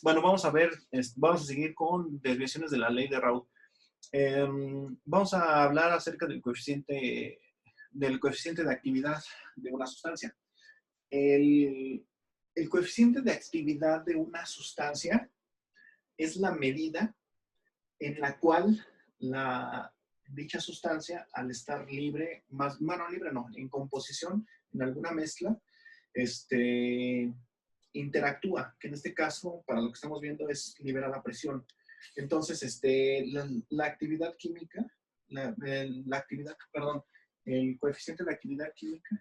Bueno, vamos a ver, vamos a seguir con desviaciones de la ley de Raoult. Vamos a hablar acerca del coeficiente de actividad de una sustancia. El, el coeficiente de actividad de una sustancia es la medida en la cual dicha sustancia, al estar libre, bueno, libre no, en composición, en alguna mezcla, interactúa, que en este caso, para lo que estamos viendo, es liberar la presión. Entonces, la actividad química, perdón, el coeficiente de actividad química,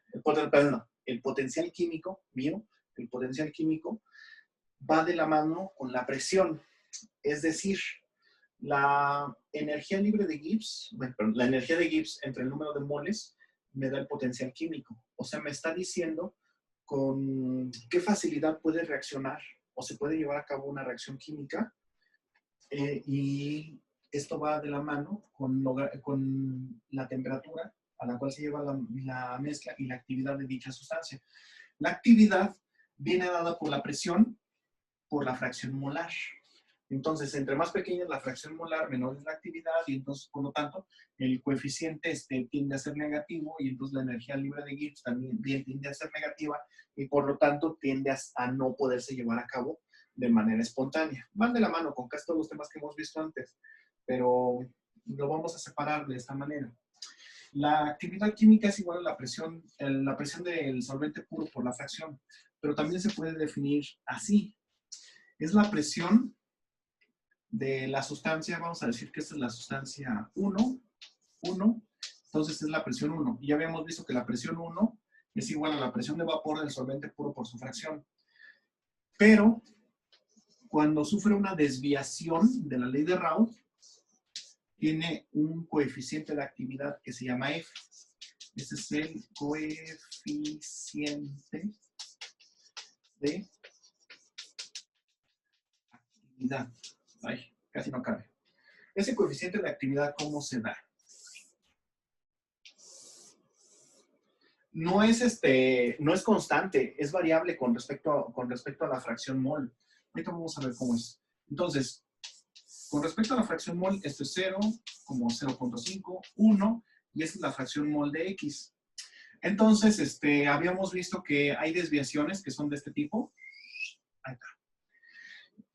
el potencial químico mío, el potencial químico va de la mano con la presión. Es decir, la energía libre de Gibbs, bueno, la energía de Gibbs entre el número de moles me da el potencial químico. O sea, me está diciendo con qué facilidad puede reaccionar o se puede llevar a cabo una reacción química, y esto va de la mano con la temperatura a la cual se lleva la mezcla y la actividad de dicha sustancia. La actividad viene dada por la presión por la fracción molar. Entonces, entre más pequeña es la fracción molar, menor es la actividad, y entonces, por lo tanto, el coeficiente tiende a ser negativo, y entonces la energía libre de Gibbs también tiende a ser negativa, y por lo tanto tiende a no poderse llevar a cabo de manera espontánea. Van de la mano con casi todos los temas que hemos visto antes, pero lo vamos a separar de esta manera. La actividad química es igual a la presión del solvente puro por la fracción, pero también se puede definir así. Es la presión de la sustancia, vamos a decir que esta es la sustancia 1, entonces es la presión 1. Y ya habíamos visto que la presión 1 es igual a la presión de vapor del solvente puro por su fracción. Pero cuando sufre una desviación de la ley de Raoult, tiene un coeficiente de actividad que se llama F. Este es el coeficiente de actividad. Ay, casi no cabe. Ese coeficiente de actividad, ¿cómo se da? No es constante, es variable con respecto a la fracción mol. Ahorita vamos a ver cómo es. Entonces, con respecto a la fracción mol, esto es 0, como 0.5, 1, y esta es la fracción mol de X. Entonces, habíamos visto que hay desviaciones que son de este tipo. Ahí está.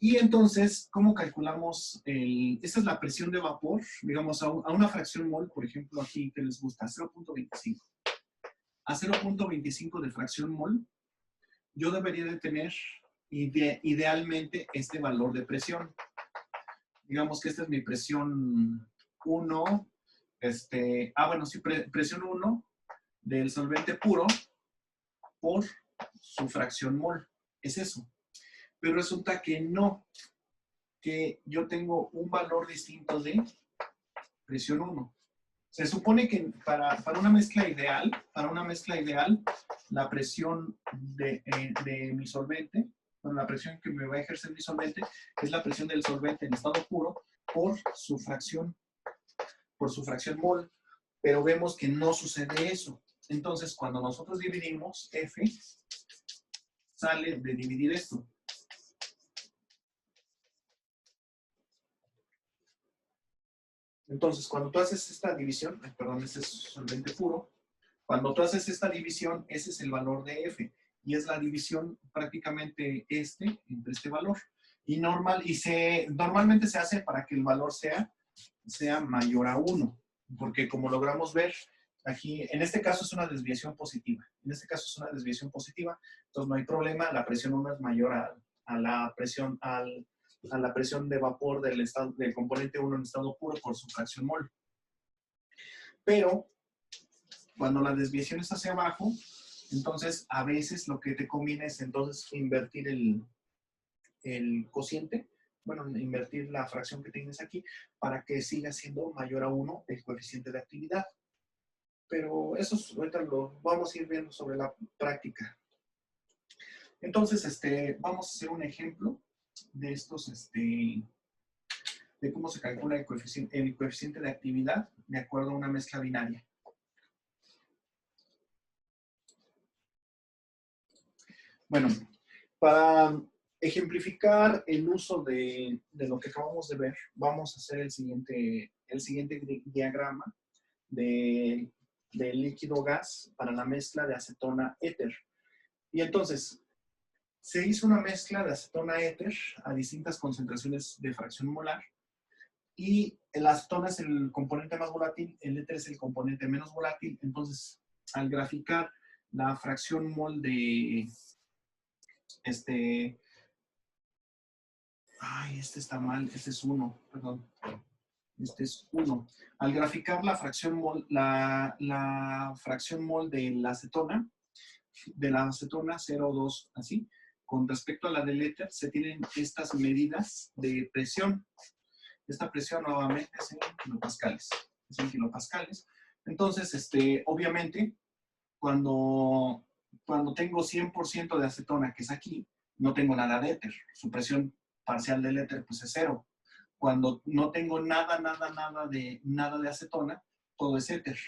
Y entonces, ¿cómo calculamos? Esta es la presión de vapor, digamos, a una fracción mol, por ejemplo, aquí, que les gusta, 0.25. A 0.25 de fracción mol, yo debería de tener idealmente este valor de presión. Digamos que esta es mi presión 1, bueno, sí, presión 1 del solvente puro por su fracción mol. Es eso. Pero resulta que no, que yo tengo un valor distinto de presión 1. Se supone que para una mezcla ideal, la presión de mi solvente, bueno, la presión que me va a ejercer mi solvente, es la presión del solvente en estado puro por su fracción mol, pero vemos que no sucede eso. Entonces, cuando nosotros dividimos, F sale de dividir esto. Entonces, cuando tú haces esta división, perdón, este es solvente puro, cuando tú haces esta división, ese es el valor de F, y es la división prácticamente entre este valor. Y normalmente se hace para que el valor sea mayor a 1, porque como logramos ver, aquí, en este caso es una desviación positiva. Entonces no hay problema, la presión 1 es mayor a la presión de vapor del componente 1 en estado puro por su fracción mol. Pero cuando la desviación es hacia abajo, entonces a veces lo que te conviene es entonces invertir el cociente, bueno, invertir la fracción que tienes aquí para que siga siendo mayor a 1 el coeficiente de actividad. Pero eso ahorita lo vamos a ir viendo sobre la práctica. Entonces, vamos a hacer un ejemplo de estos, de cómo se calcula el coeficiente de actividad de acuerdo a una mezcla binaria. Bueno, para ejemplificar el uso de lo que acabamos de ver, vamos a hacer el siguiente diagrama del líquido gas para la mezcla de acetona éter. Y entonces, se hizo una mezcla de acetona éter a distintas concentraciones de fracción molar y el acetona es el componente más volátil, el éter es el componente menos volátil. Entonces, al graficar la fracción mol de este está mal, este es 1, perdón. Este es 1. Al graficar la fracción mol, la fracción mol de la acetona 0,2, así, con respecto a la del éter, se tienen estas medidas de presión. Esta presión nuevamente es en kilopascales. Es en kilopascales. Entonces, obviamente, cuando tengo 100% de acetona, que es aquí, no tengo nada de éter. Su presión parcial del éter pues es 0. Cuando no tengo nada de acetona, todo es éter.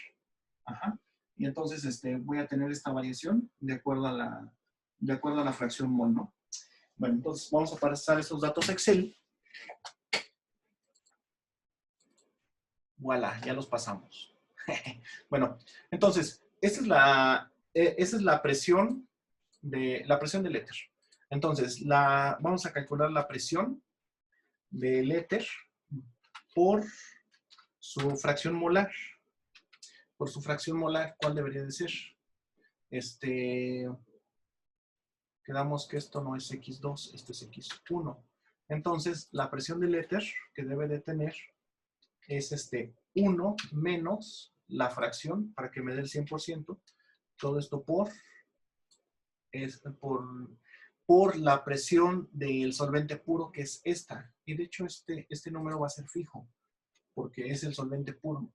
Ajá. Y entonces voy a tener esta variación de acuerdo a la fracción mol, ¿no? Bueno, entonces vamos a pasar estos datos a Excel. Voilà, ya los pasamos. Bueno, entonces, esa es la presión del éter. Entonces, vamos a calcular la presión del éter por su fracción molar. Por su fracción molar, ¿cuál debería de ser? Quedamos que esto no es X2, esto es X1. Entonces, la presión del éter que debe de tener es 1 menos la fracción, para que me dé el 100%. Todo esto por la presión del solvente puro, que es esta. Y de hecho, este número va a ser fijo, porque es el solvente puro.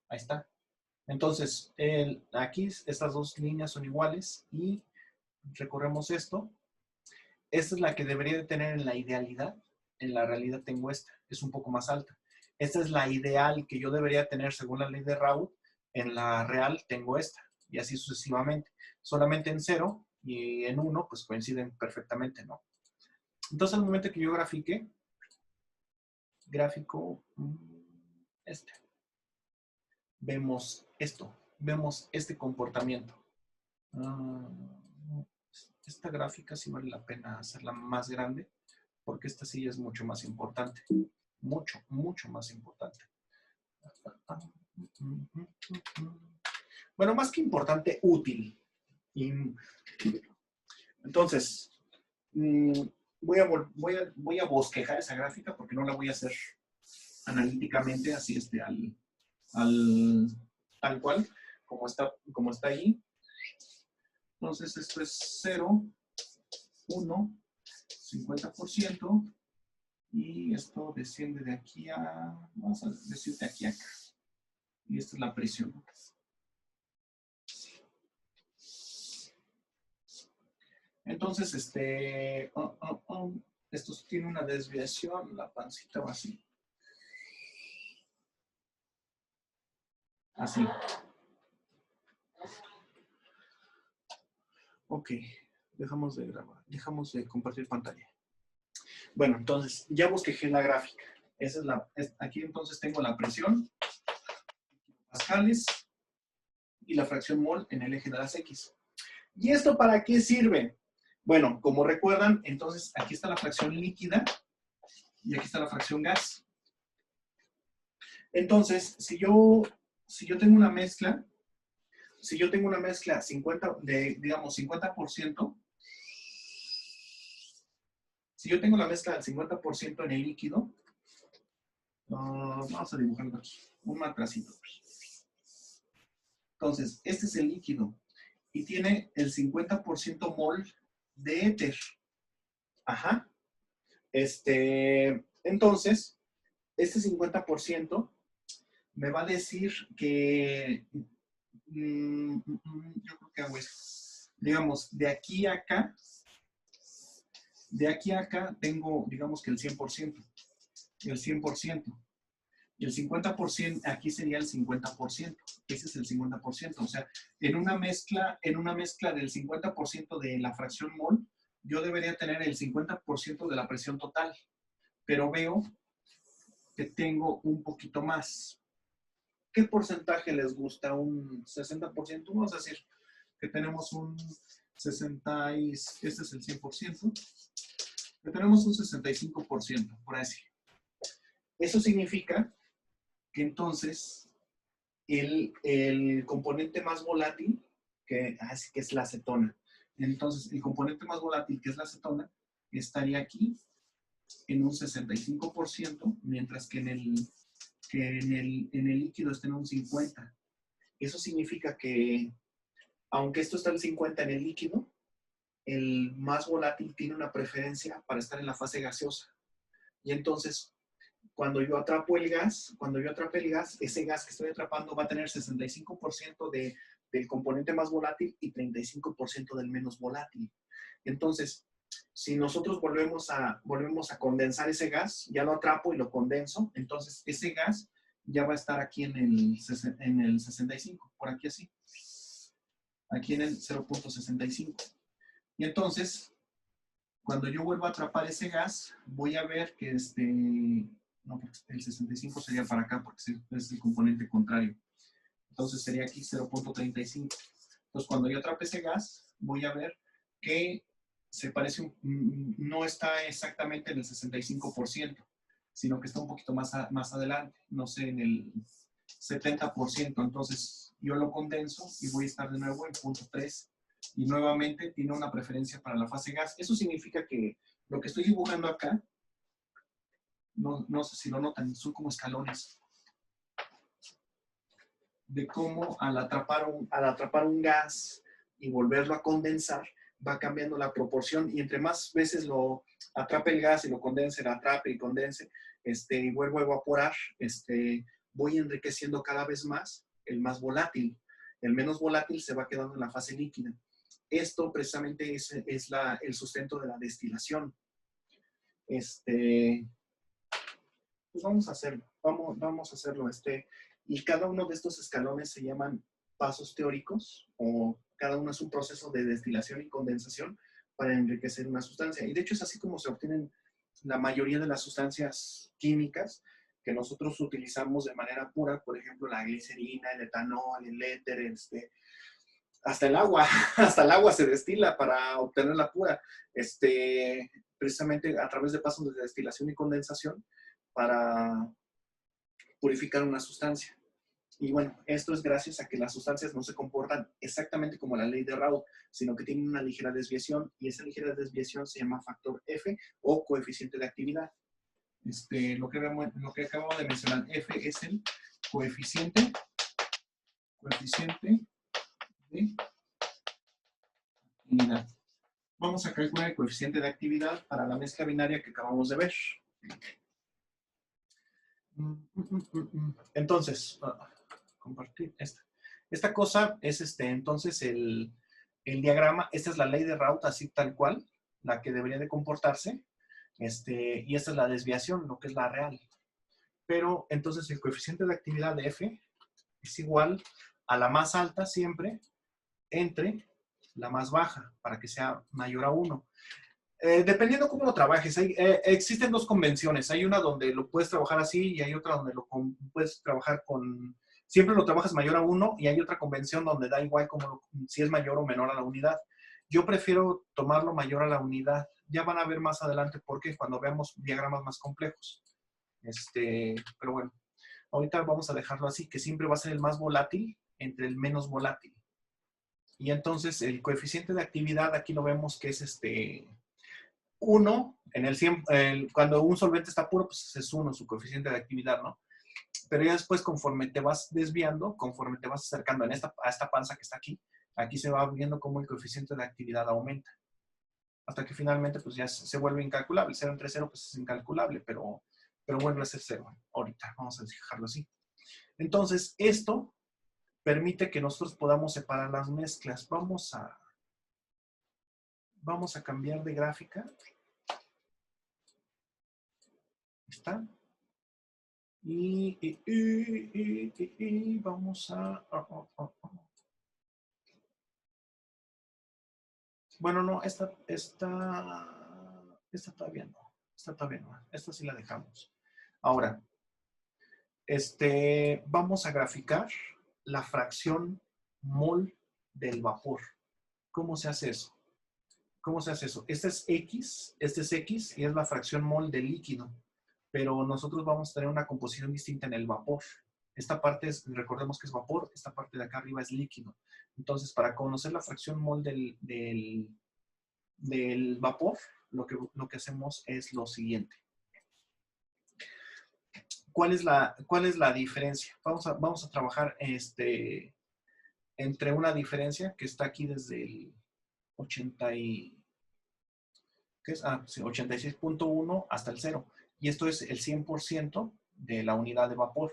Ahí está. Entonces, aquí estas dos líneas son iguales y recorremos esto. Esta es la que debería de tener en la idealidad. En la realidad tengo esta. Es un poco más alta. Esta es la ideal que yo debería tener según la ley de Raoult. En la real tengo esta. Y así sucesivamente. Solamente en 0 y en 1 pues coinciden perfectamente, ¿no? Entonces, al momento que yo gráfico vemos esto. Vemos este comportamiento. Esta gráfica sí vale la pena hacerla más grande, porque esta sí es mucho más importante. Mucho, mucho más importante. Bueno, más que importante, útil. Entonces, voy a bosquejar esa gráfica porque no la voy a hacer analíticamente, así tal cual, como está ahí. Entonces, esto es 0, 1, 50%, y esto desciende de aquí vamos a decir de aquí a acá. Y esta es la presión. Entonces, esto tiene una desviación, la pancita va así. Así. Ok, dejamos de grabar, dejamos de compartir pantalla. Bueno, entonces, ya bosquejé la gráfica. Aquí entonces tengo la presión, pascales, y la fracción mol en el eje de las X. ¿Y esto para qué sirve? Bueno, como recuerdan, entonces aquí está la fracción líquida y aquí está la fracción gas. Entonces, si yo tengo una mezcla, 50%, si yo tengo la mezcla del 50% en el líquido, vamos a dibujarlo aquí, un matracito. Entonces, este es el líquido y tiene el 50% mol de éter. Ajá. Entonces, este 50% me va a decir que, yo creo que hago esto. Digamos, de aquí a acá tengo, digamos que el 100%. El 100%. Y el 50% aquí sería el 50%. Ese es el 50%. O sea, en una mezcla del 50% de la fracción mol, yo debería tener el 50% de la presión total, pero veo que tengo un poquito más. ¿Qué porcentaje les gusta? ¿Un 60%? Vamos a decir que tenemos un 60 y este es el 100%, que tenemos un 65%, por así. Eso significa que entonces el componente más volátil, que es la acetona. Entonces, el componente más volátil, que es la acetona, estaría aquí en un 65%, mientras que en el líquido está en un 50%. Eso significa que, aunque esto está en 50 en el líquido, el más volátil tiene una preferencia para estar en la fase gaseosa. Y entonces, cuando yo atrape el gas, ese gas que estoy atrapando va a tener 65% del componente más volátil y 35% del menos volátil. Entonces, si nosotros volvemos a condensar ese gas, ya lo atrapo y lo condenso, entonces ese gas ya va a estar aquí en el 65, por aquí así. Aquí en el 0.65. Y entonces, cuando yo vuelvo a atrapar ese gas, voy a ver que no, porque el 65 sería para acá, porque es el componente contrario. Entonces sería aquí 0.35. Entonces, cuando yo atrape ese gas, voy a ver que se parece, no está exactamente en el 65%, sino que está un poquito más adelante, no sé, en el 70%. Entonces, yo lo condenso y voy a estar de nuevo en 0.3. Y nuevamente tiene una preferencia para la fase gas. Eso significa que lo que estoy dibujando acá, no sé si lo notan, son como escalones de cómo al atrapar un gas y volverlo a condensar, va cambiando la proporción, y entre más veces lo atrape el gas y lo condense, lo atrape y condense, y vuelvo a evaporar, voy enriqueciendo cada vez más el más volátil. El menos volátil se va quedando en la fase líquida. Esto precisamente es el sustento de la destilación. Pues vamos a hacerlo, vamos a hacerlo. Y cada uno de estos escalones se llaman pasos teóricos, o cada uno es un proceso de destilación y condensación para enriquecer una sustancia. Y de hecho es así como se obtienen la mayoría de las sustancias químicas que nosotros utilizamos de manera pura, por ejemplo, la glicerina, el etanol, el éter, hasta el agua, hasta el agua se destila para obtenerla pura, precisamente a través de pasos de destilación y condensación para purificar una sustancia. Y bueno, esto es gracias a que las sustancias no se comportan exactamente como la ley de Raoult, sino que tienen una ligera desviación, y esa ligera desviación se llama factor F o coeficiente de actividad. Lo que acabo de mencionar, F es el coeficiente de actividad. Vamos a calcular el coeficiente de actividad para la mezcla binaria que acabamos de ver. Entonces, compartir esta. Esta cosa es entonces el diagrama. Esta es la ley de Raoult, así tal cual, la que debería de comportarse. Y esta es la desviación, lo que es la real. Pero entonces el coeficiente de actividad de F es igual a la más alta siempre entre la más baja, para que sea mayor a 1. Dependiendo cómo lo trabajes, existen dos convenciones. Hay una donde lo puedes trabajar así y hay otra donde lo puedes trabajar con... Siempre lo trabajas mayor a 1, y hay otra convención donde da igual si es mayor o menor a la unidad. Yo prefiero tomarlo mayor a la unidad. Ya van a ver más adelante por qué cuando veamos diagramas más complejos. Pero bueno, ahorita vamos a dejarlo así, que siempre va a ser el más volátil entre el menos volátil. Y entonces el coeficiente de actividad aquí lo vemos que es 1, en el 100, cuando un solvente está puro, pues es 1 su coeficiente de actividad, ¿no? Pero ya después, conforme te vas desviando, conforme te vas acercando a esta panza que está aquí, aquí se va viendo cómo el coeficiente de actividad aumenta. Hasta que finalmente, pues ya se vuelve incalculable. 0 entre 0, pues es incalculable, pero vuelve a ser 0. Ahorita, vamos a dejarlo así. Entonces, esto permite que nosotros podamos separar las mezclas. Vamos a cambiar de gráfica. ¿Está? Y vamos a... Bueno, no, esta todavía no. Esta todavía no. Esta sí la dejamos. Ahora, vamos a graficar la fracción mol del vapor. ¿Cómo se hace eso? ¿Cómo se hace eso? Este es X y es la fracción mol del líquido, pero nosotros vamos a tener una composición distinta en el vapor. Esta parte, recordemos que es vapor, esta parte de acá arriba es líquido. Entonces, para conocer la fracción mol del vapor, lo que hacemos es lo siguiente. ¿Cuál es la diferencia? Vamos a trabajar entre una diferencia que está aquí desde el 80 y, ¿qué es? Sí, 86.1 hasta el 0. Y esto es el 100% de la unidad de vapor.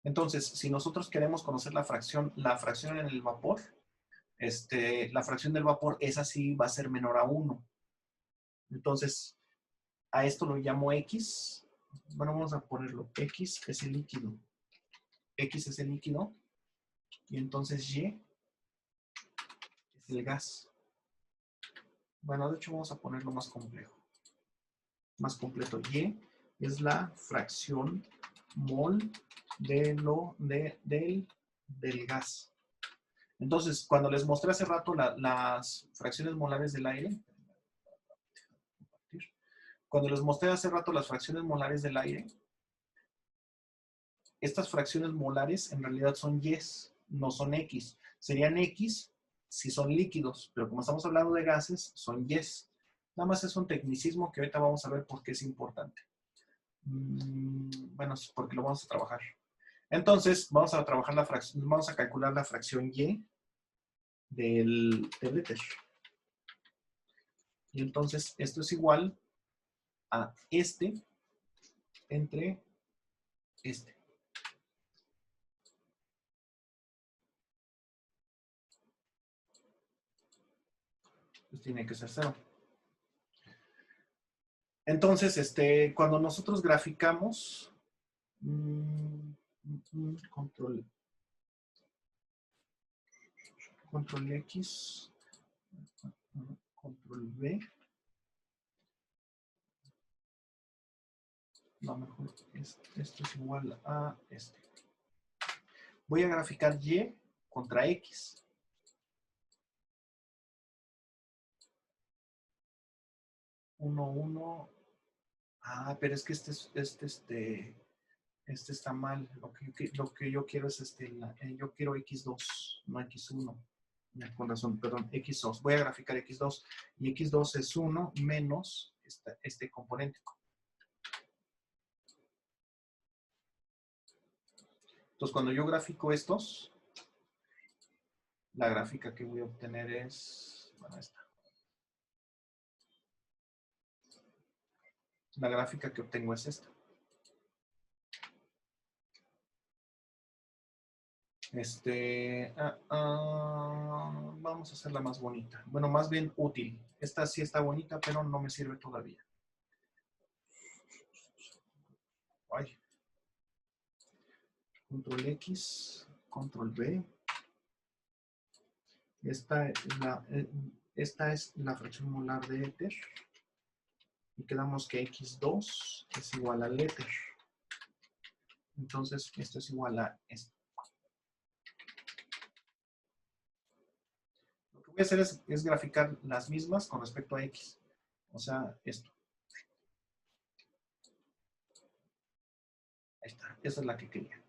Entonces, si nosotros queremos conocer la fracción en el vapor, la fracción del vapor, esa sí va a ser menor a 1. Entonces, a esto lo llamo X. Bueno, vamos a ponerlo. X es el líquido. X es el líquido. Y entonces Y es el gas. Bueno, de hecho vamos a ponerlo más complejo. Más completo. Y es la fracción mol del gas. Entonces, cuando les mostré hace rato las fracciones molares del aire, cuando les mostré hace rato las fracciones molares del aire, estas fracciones molares en realidad son Y's, no son X. Serían X si son líquidos, pero como estamos hablando de gases, son Y's. Nada más es un tecnicismo que ahorita vamos a ver por qué es importante. Bueno, porque lo vamos a trabajar. Entonces, vamos a trabajar la fracción, vamos a calcular la fracción Y del éter. Y entonces, esto es igual a entre este. Pues tiene que ser 0. Entonces, cuando nosotros graficamos, control X, control V, no, mejor esto es igual a este. Voy a graficar Y contra X. 1, 1. Ah, pero es que este está mal. Lo que yo quiero es yo quiero X2, no X1. Con razón, perdón, X2. Voy a graficar X2. Y X2 es 1 menos este componente. Entonces, cuando yo grafico estos, la gráfica que voy a obtener es, bueno, esta. La gráfica que obtengo es esta. Vamos a hacerla más bonita. Bueno, más bien útil. Esta sí está bonita, pero no me sirve todavía. Ay. Control X, control V. Esta es la fracción molar de éter. Y quedamos que X2 es igual al éter. Entonces, esto es igual a esto. Lo que voy a hacer es graficar las mismas con respecto a X. O sea, esto. Ahí está. Esa es la que quería.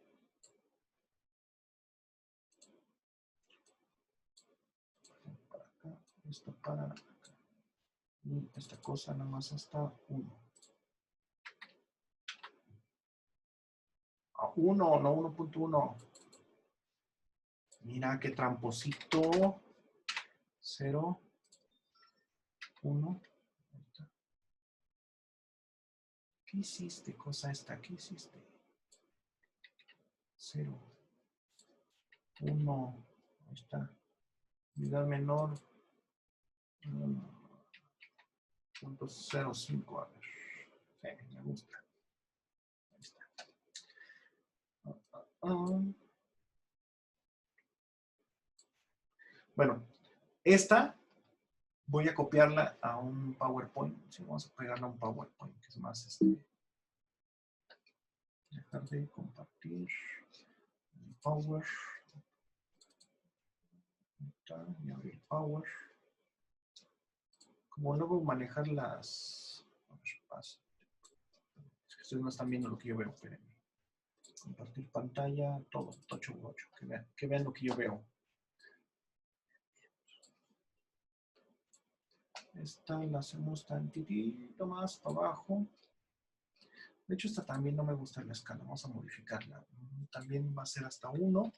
Para acá, esto para acá. Y esta cosa nada más hasta 1. A 1, no 1.1. Mira qué tramposito. 0, 1. ¿Qué hiciste, cosa esta? ¿Qué hiciste? 0, 1. Ahí está. Unidad menor. 0.05. A ver. Sí, me gusta. Ahí está. Bueno, esta voy a copiarla a un PowerPoint. Sí, vamos a pegarla a un PowerPoint, que es más dejar de compartir el Power. Y abrir Power. Como luego manejar las... A ver, paso. Es que ustedes no están viendo lo que yo veo, espérenme. Compartir pantalla, todo, 8x8, que vean lo que yo veo. Esta la hacemos tantitito más para abajo. De hecho, esta también no me gusta la escala, vamos a modificarla. También va a ser hasta 1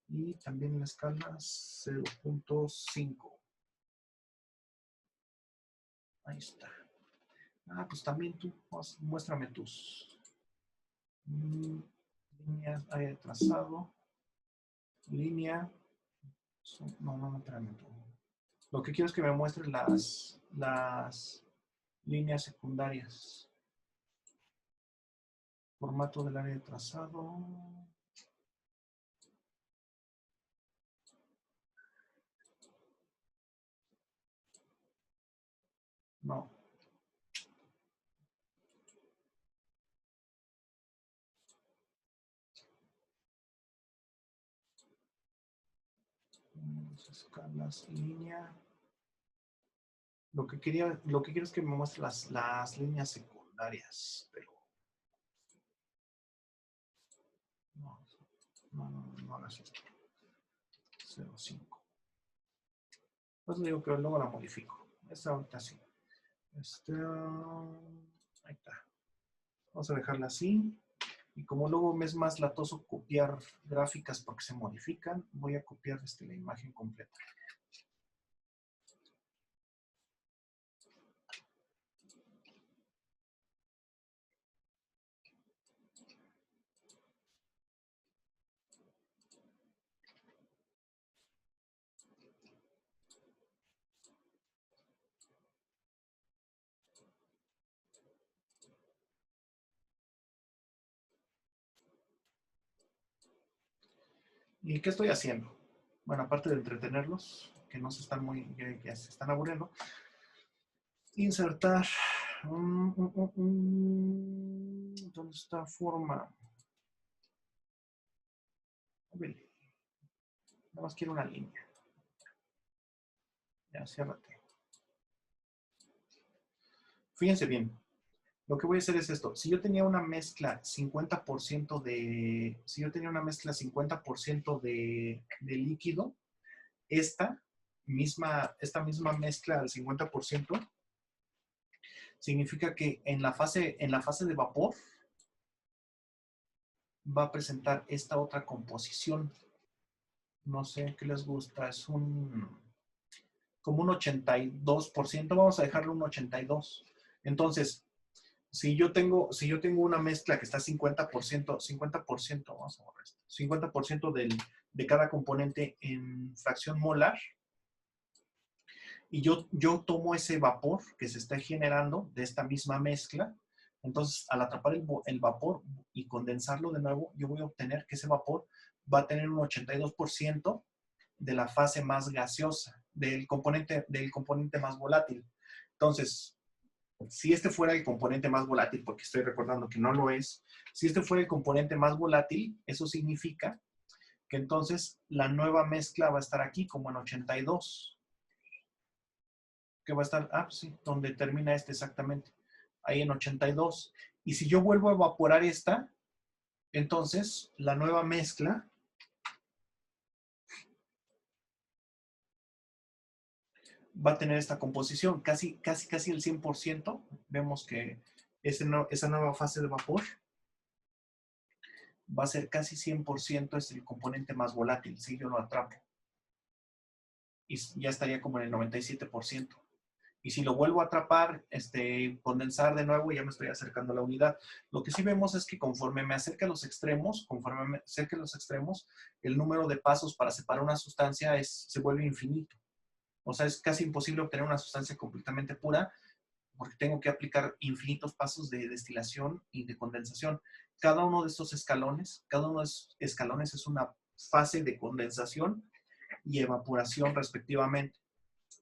y también la escala 0.5. Ahí está. Ah, pues también tú, muéstrame tus líneas, de trazado, línea. No, espérame tú. Lo que quiero es que me muestres las líneas secundarias. Formato del área de trazado. No. Escalas, línea. Lo que quiero es que me muestre las líneas secundarias, pero no hagas esto. 0.5. Pues digo que luego la modifico. Esta ahorita sí. Ahí está. Vamos a dejarla así. Y como luego me es más latoso copiar gráficas porque se modifican, voy a copiar la imagen completa. ¿Y qué estoy haciendo? Bueno, aparte de entretenerlos, que no se están ya se están aburriendo, insertar. ¿Dónde está forma? Nada más quiero una línea. Ya, ciérrate. Fíjense bien. Lo que voy a hacer es esto. Si yo tenía una mezcla 50% de líquido, esta misma mezcla al 50% significa que en la fase de vapor va a presentar esta otra composición. No sé qué les gusta. Es como un 82%. Vamos a dejarlo un 82%. Entonces, si yo tengo una mezcla que está 50%, vamos a borrar esto, 50% de cada componente en fracción molar, y yo tomo ese vapor que se está generando de esta misma mezcla, entonces al atrapar el vapor y condensarlo de nuevo, yo voy a obtener que ese vapor va a tener un 82% de la fase más gaseosa, del componente más volátil. Entonces, si este fuera el componente más volátil, porque estoy recordando que no lo es, si este fuera el componente más volátil, eso significa que entonces la nueva mezcla va a estar aquí como en 82, que va a estar, sí, donde termina exactamente, ahí en 82. Y si yo vuelvo a evaporar esta, entonces la nueva mezcla va a tener esta composición, casi el 100%. Vemos que esa nueva fase de vapor va a ser casi 100%, es el componente más volátil, si yo lo atrapo. Y ya estaría como en el 97%. Y si lo vuelvo a atrapar, condensar de nuevo, ya me estoy acercando a la unidad. Lo que sí vemos es que conforme me acerque a los extremos, el número de pasos para separar una sustancia se vuelve infinito. O sea, es casi imposible obtener una sustancia completamente pura porque tengo que aplicar infinitos pasos de destilación y de condensación. Cada uno de estos escalones es una fase de condensación y evaporación respectivamente.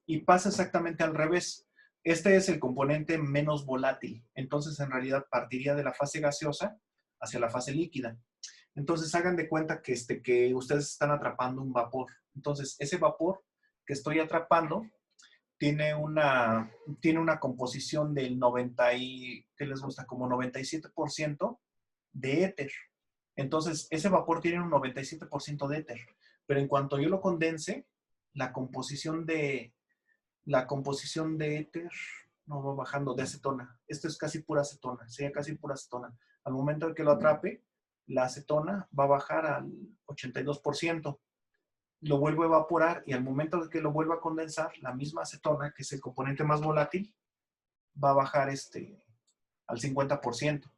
Y pasa exactamente al revés. Este es el componente menos volátil. Entonces, en realidad, partiría de la fase gaseosa hacia la fase líquida. Entonces, hagan de cuenta que ustedes están atrapando un vapor. Entonces, ese vapor que estoy atrapando tiene una composición del 90 y, ¿qué les gusta? Como 97% de éter. Entonces, ese vapor tiene un 97% de éter. Pero en cuanto yo lo condense, la composición de éter no va bajando, de acetona. Esto es casi pura acetona, sería casi pura acetona. Al momento de que lo atrape, la acetona va a bajar al 82%. Lo vuelvo a evaporar y al momento de que lo vuelva a condensar, la misma acetona, que es el componente más volátil, va a bajar al 50%.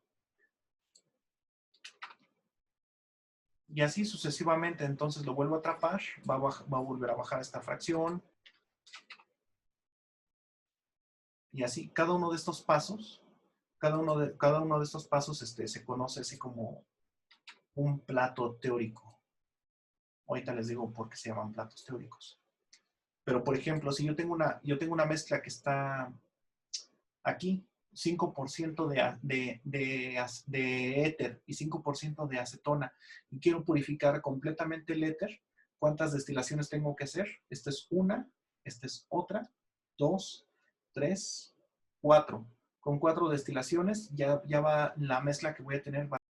Y así sucesivamente, entonces lo vuelvo a atrapar, va a volver a bajar esta fracción. Y así, cada uno de estos pasos, cada uno de estos pasos se conoce así como un plato teórico. Ahorita les digo por qué se llaman platos teóricos. Pero, por ejemplo, si yo tengo una mezcla que está aquí, 5% de éter y 5% de acetona, y quiero purificar completamente el éter, ¿cuántas destilaciones tengo que hacer? Esta es una, esta es otra, 2, 3, 4. Con 4 destilaciones ya va la mezcla que voy a tener.